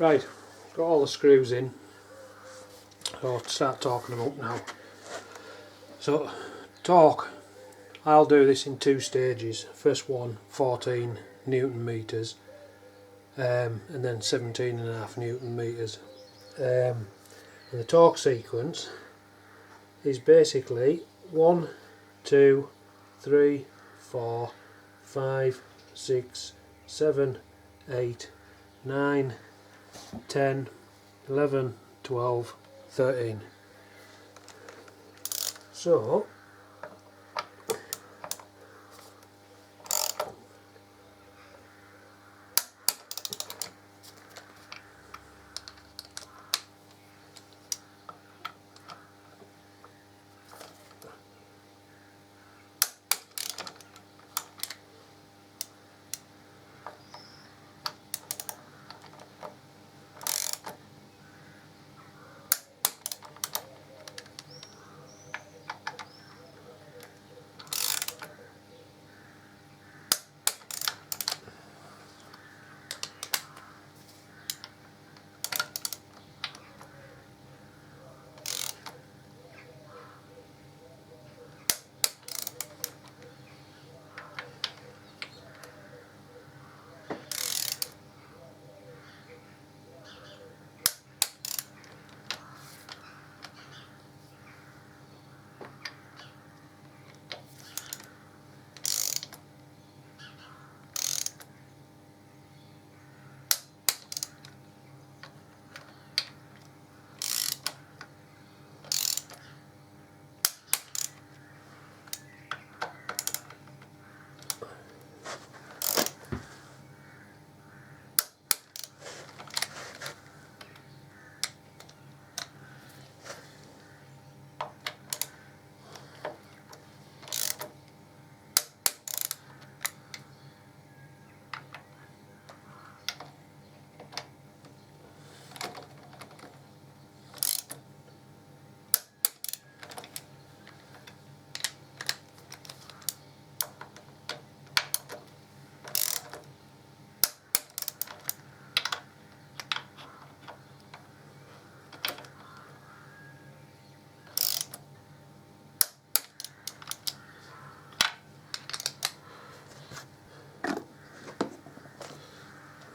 Right, got all the screws in, so I'll start torquing them up now. So torque, I'll do this in two stages. First one 14 Newton meters, and then 17.5 Newton meters. And the torque sequence is basically 1, 2, 3, 4, 5, 6, 7, 8, 9, 10, 11, 12, 13. So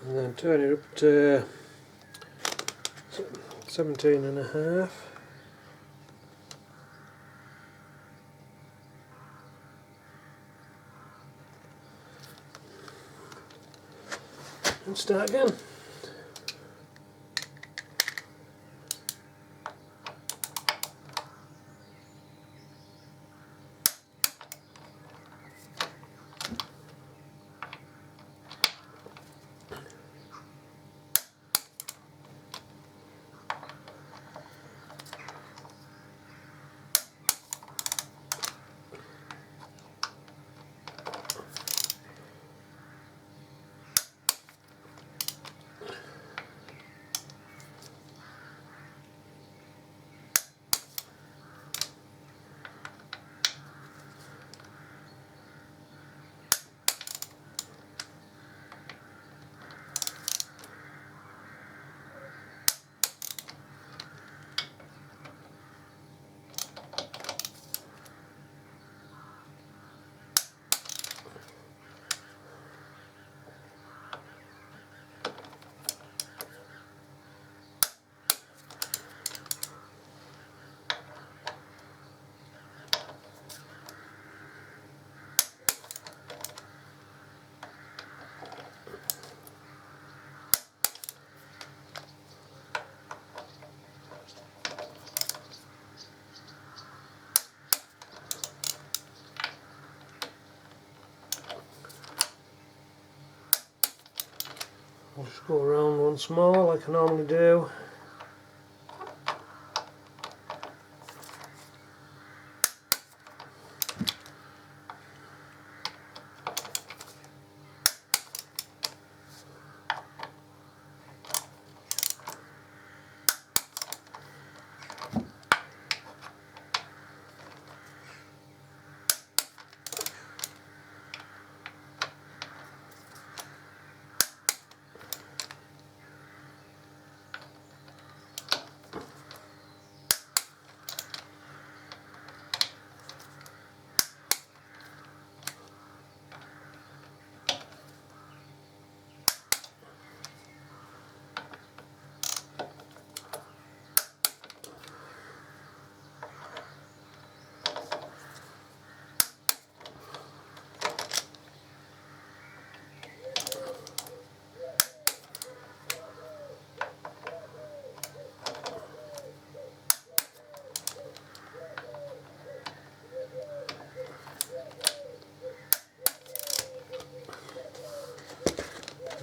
and then turn it up to 17.5. And start again. I'll just go around once more like I normally do.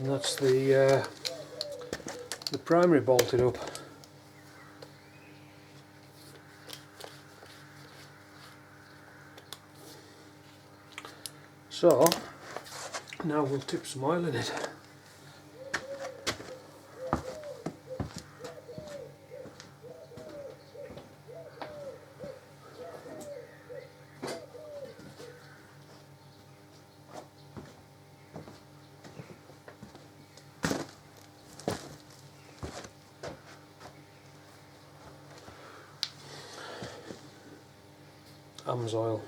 and that's the primary bolted up. So now we'll tip some oil in it. Oil.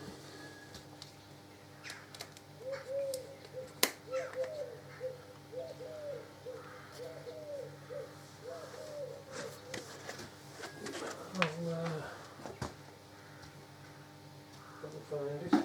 Find it.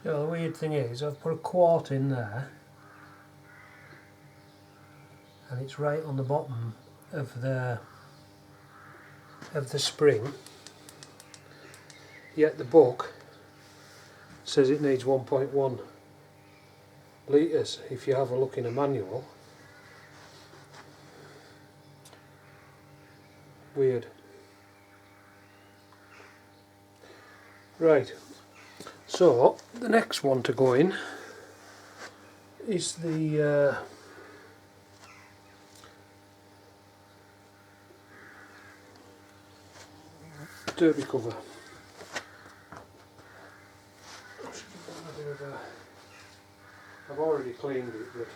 You know, the weird thing is, I've put a quart in there, and it's right on the bottom of the spring. Yet the book says it needs 1.1 litres. If you have a look in a manual, weird. Right. So the next one to go in is the derby cover. I've already cleaned it, but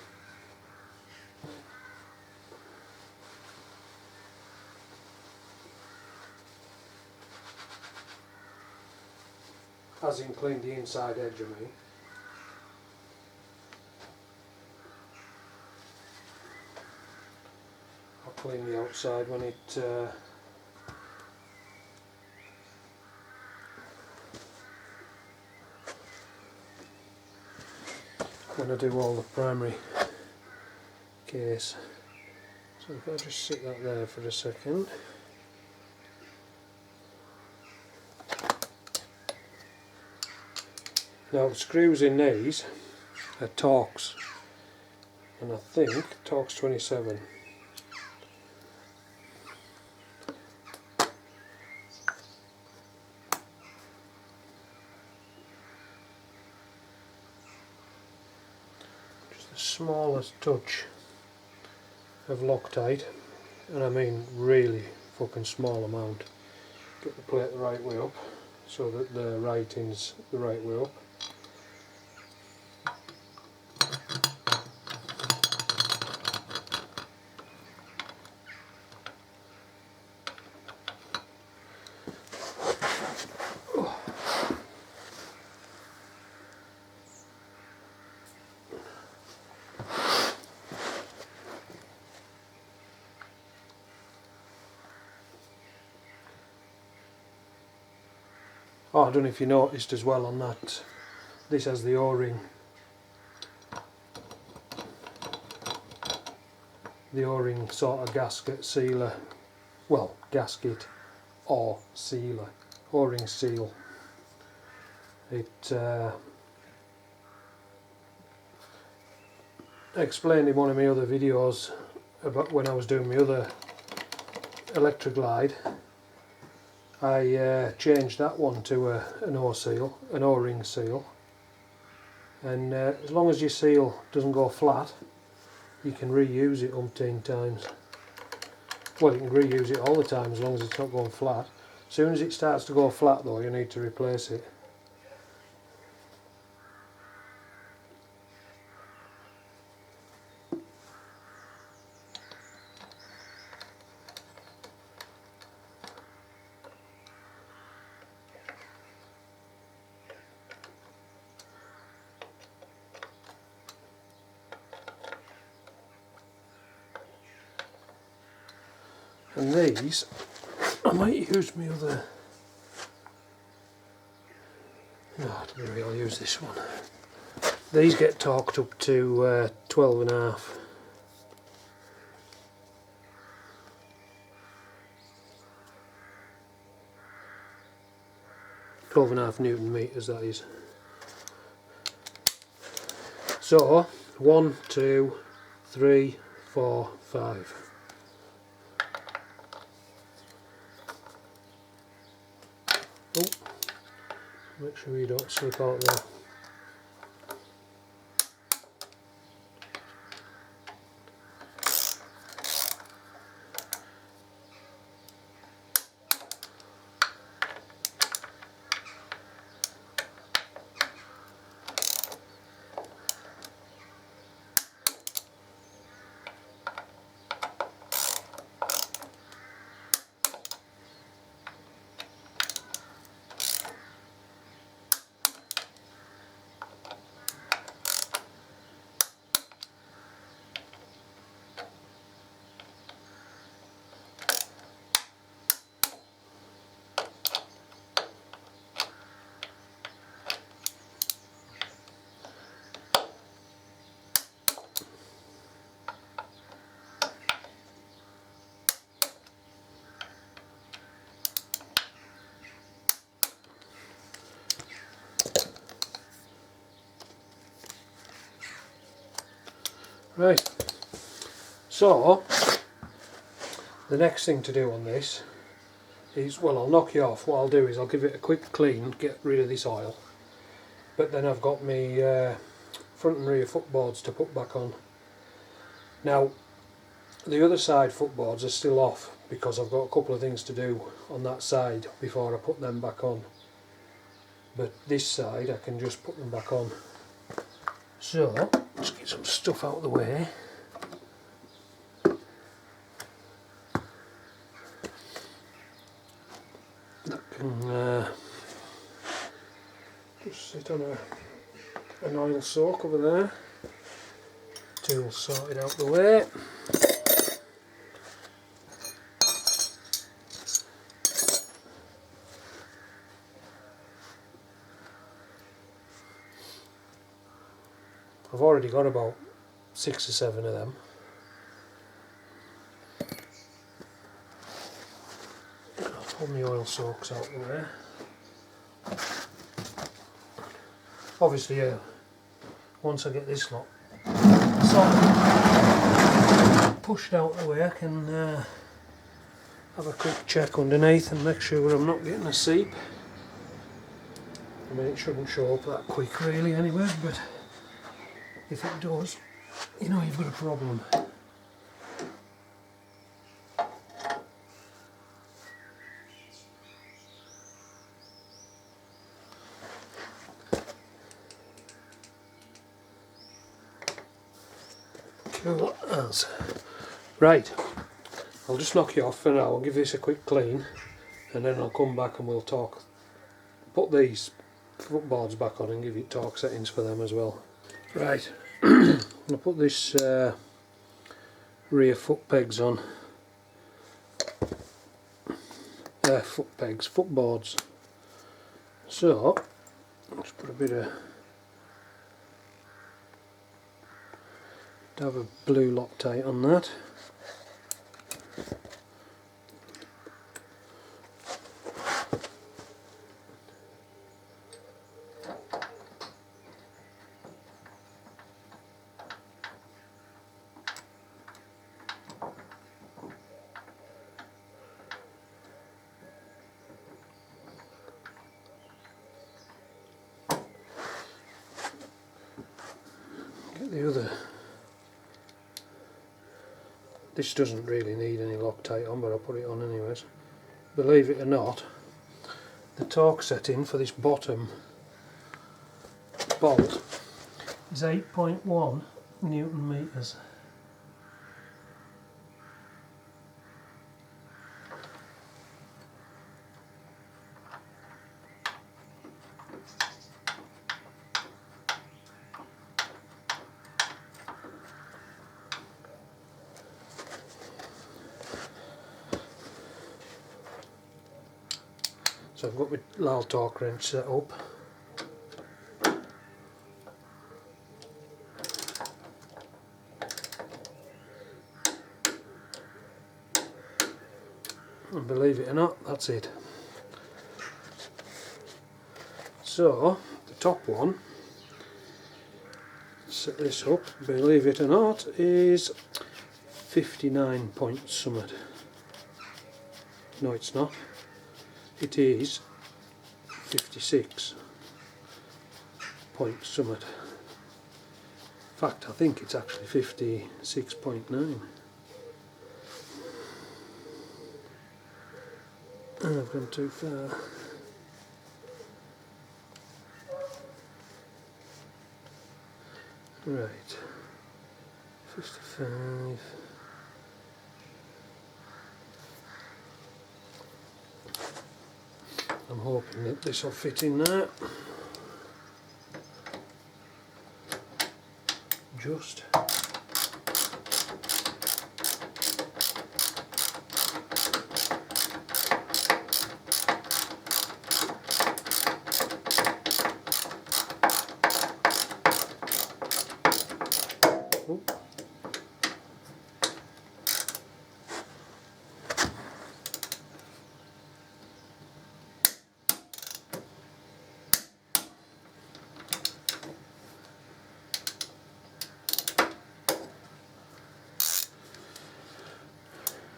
as in cleaned the inside edge of me. I'll clean the outside when I do all the primary case. So if I just sit that there for a second. Now the screws in these are Torx, and I think Torx 27. the smallest touch of Loctite, and I mean really fucking small amount. Get the plate the right way up so that the writing's the right way up. Oh, I don't know if you noticed as well on that, this has the O-ring. The O-ring sort of gasket sealer, well, gasket or sealer, O-ring seal. It explained in one of my other videos about when I was doing my other ElectraGlide. I changed that one to an O-seal, an O-ring seal, and as long as your seal doesn't go flat, you can reuse it umpteen times. Well, you can reuse it all the time as long as it's not going flat. As soon as it starts to go flat though, you need to replace it. And these, I might use my other, no, maybe I'll use this one. These get torqued up to 12.5. 12.5 Newton meters, that is. So 1, 2, 3, 4, 5. Oh, make sure you don't slip out there. Right, so the next thing to do on this is, well, I'll knock you off. What I'll do is I'll give it a quick clean, get rid of this oil, but then I've got my front and rear footboards to put back on. Now the other side footboards are still off because I've got a couple of things to do on that side before I put them back on, but this side I can just put them back on. So let's get some stuff out of the way. That can just sit on an oil soak over there. Tool sorted out the way. I've already got about 6 or 7 of them. I'll pull my oil soaks out the way. Obviously, once I get this lot sort of pushed out the way, I can have a quick check underneath and make sure I'm not getting a seep. I mean, it shouldn't show up that quick really anyway, but if it does, you know you've got a problem. Cool as. Right, I'll just knock you off for now. I'll give this a quick clean and then I'll come back and we'll talk. Put these footboards back on and give you torque settings for them as well. Right, I'm going to put this rear foot pegs on. Footboards. So, let's put a bit of, have a blue Loctite on that. Get the other. This doesn't really need any Loctite on, but I'll put it on anyways. Believe it or not, the torque setting for this bottom bolt is 8.1 Newton meters. So I've got my Lal torque wrench set up. And believe it or not, that's it. So the top one, set this up, believe it or not, is 59 point summit. No, it's not. It is 56 point summit. In fact, I think it's actually 56.9. I've gone too far. Right, 55. I'm hoping that this will fit in there. Just. Oh.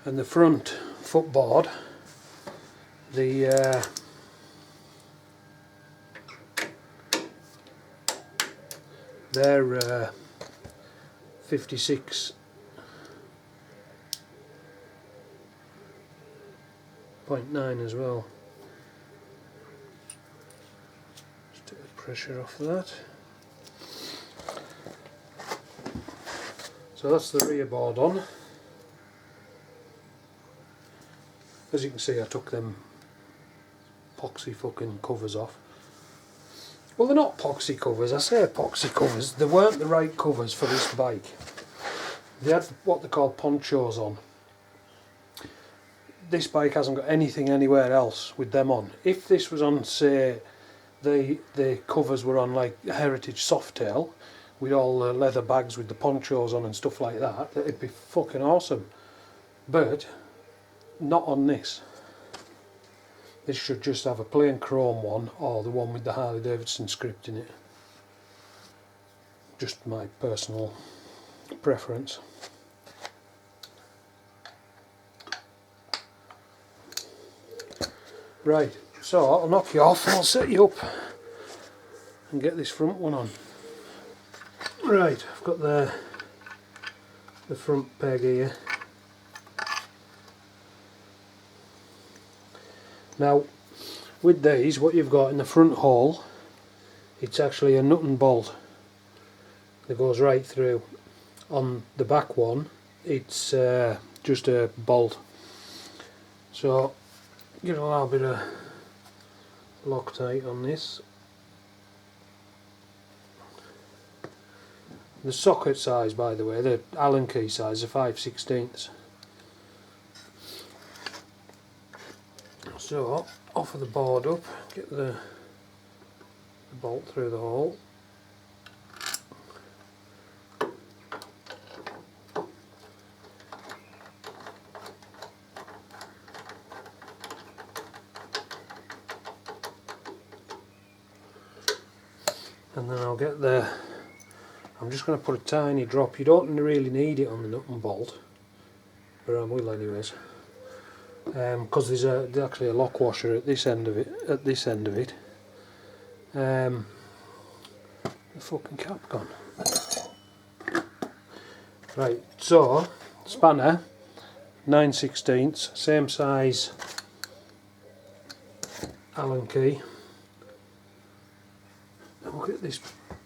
And the front footboard, they're 56.9 as well. Just take the pressure off that. So that's the rear board on. As you can see, I took them epoxy fucking covers off. Well, they're not epoxy covers. I say epoxy covers. They weren't the right covers for this bike. They had what they call ponchos on. This bike hasn't got anything anywhere else with them on. If this was on, say, the covers were on like Heritage Softail, with all the leather bags with the ponchos on and stuff like that, it'd be fucking awesome. But not on this. This should just have a plain chrome one or the one with the Harley Davidson script in it. Just my personal preference. Right, so I'll knock you off and I'll set you up and get this front one on. Right, I've got the the front peg here. Now with these, what you've got in the front hole, it's actually a nut and bolt that goes right through. On the back one, it's just a bolt. So get a little bit of Loctite on this. The socket size, by the way, the Allen key size, is 5/16. So offer the board up, get the bolt through the hole. And then I'll get I'm just going to put a tiny drop. You don't really need it on the nut and bolt, but I will anyways, because there's actually a lock washer at this end of it. The fucking cap gone. Right, so spanner 9/16, same size Allen key. Now we'll get this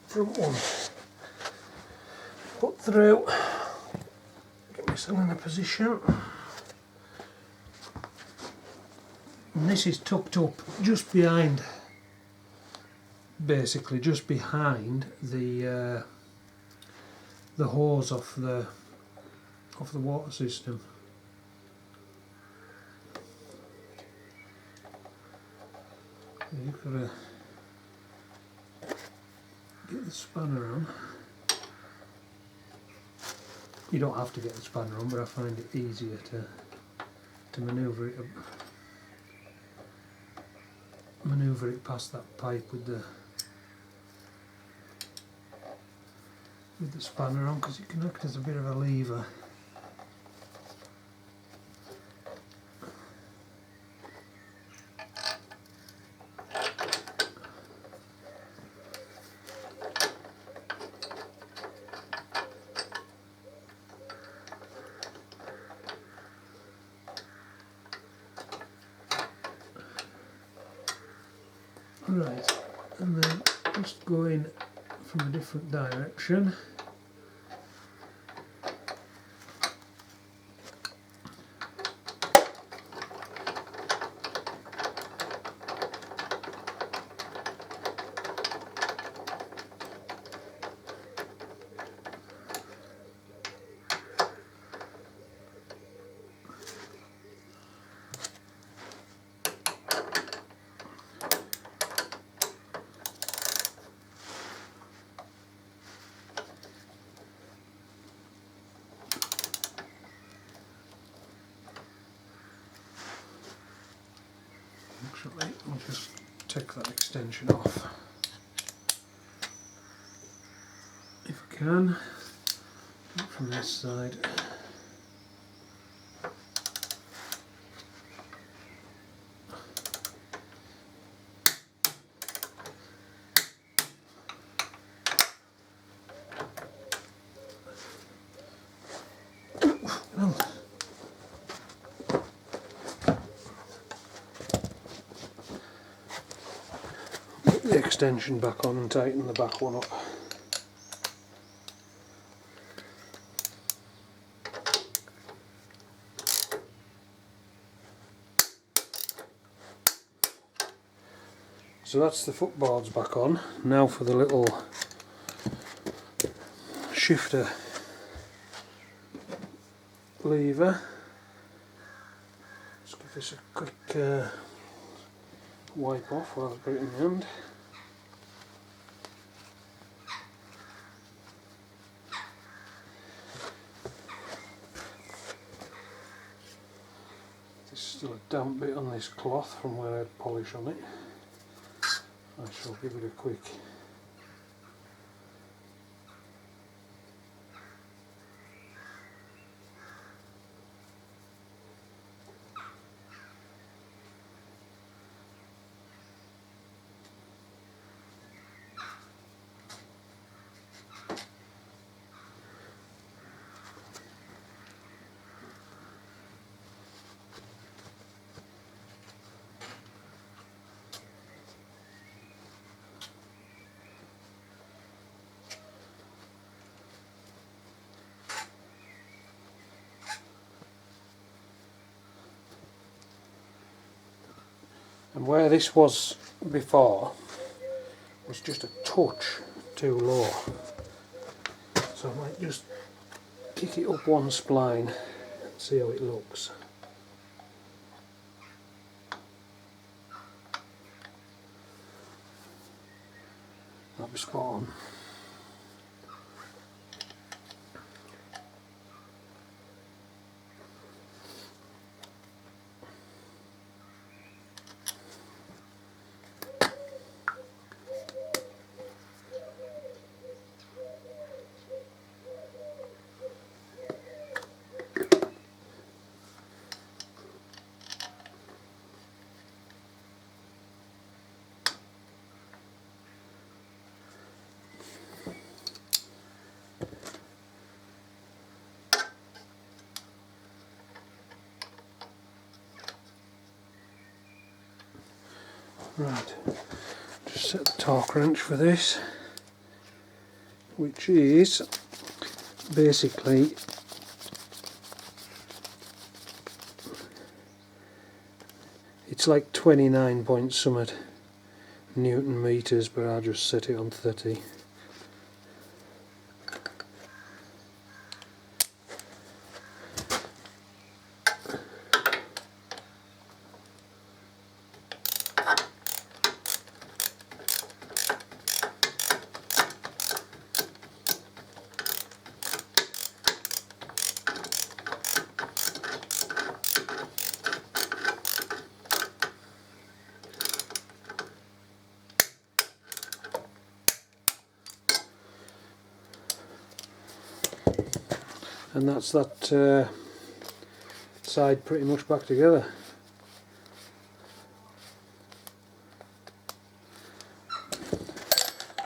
front one put through, get myself in a position, and this is tucked up just behind, basically just behind the hose off the water system. You've got to get the spanner on. You don't have to get the spanner on, but I find it easier to manoeuvre it past that pipe with the spanner on, because it can act as a bit of a lever. Right, and then just go in from a different direction. Actually, I'll just take that extension off if I can. Do it from this side. Put the extension back on and tighten the back one up. So that's the footboards back on. Now for the little shifter lever. Let's give this a quick wipe off while I've got it in my hand. There's still a damp bit on this cloth from where I had polish on it. I shall give it a quick And where this was before was just a touch too low, so I might just kick it up one spline and see how it looks. That'll be spot on. Right, just set the torque wrench for this, which is basically it's like 29 point something Newton meters, but I'll just set it on 30. And that's that side pretty much back together.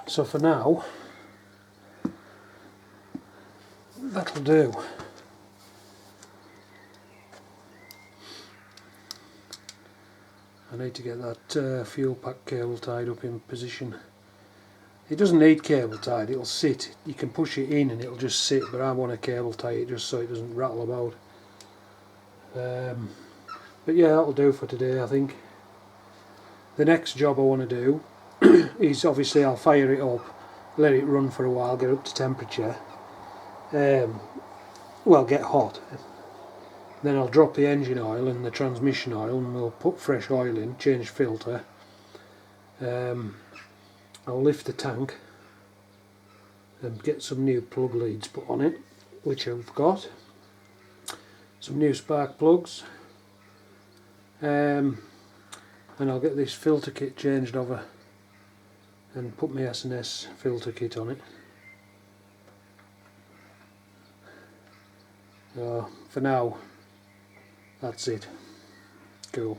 So for now, that'll do. I need to get that fuel pack cable tied up in position. It doesn't need cable tied, it'll sit. You can push it in and it'll just sit, but I want a cable tie it just so it doesn't rattle about. But yeah, that'll do for today, I think. The next job I want to do is obviously I'll fire it up, let it run for a while, get up to temperature, well, get hot. Then I'll drop the engine oil and the transmission oil and we'll put fresh oil in, change filter. I'll lift the tank and get some new plug leads put on it, which I've got. Some new spark plugs. And I'll get this filter kit changed over and put my S&S filter kit on it. So for now, that's it. Cool.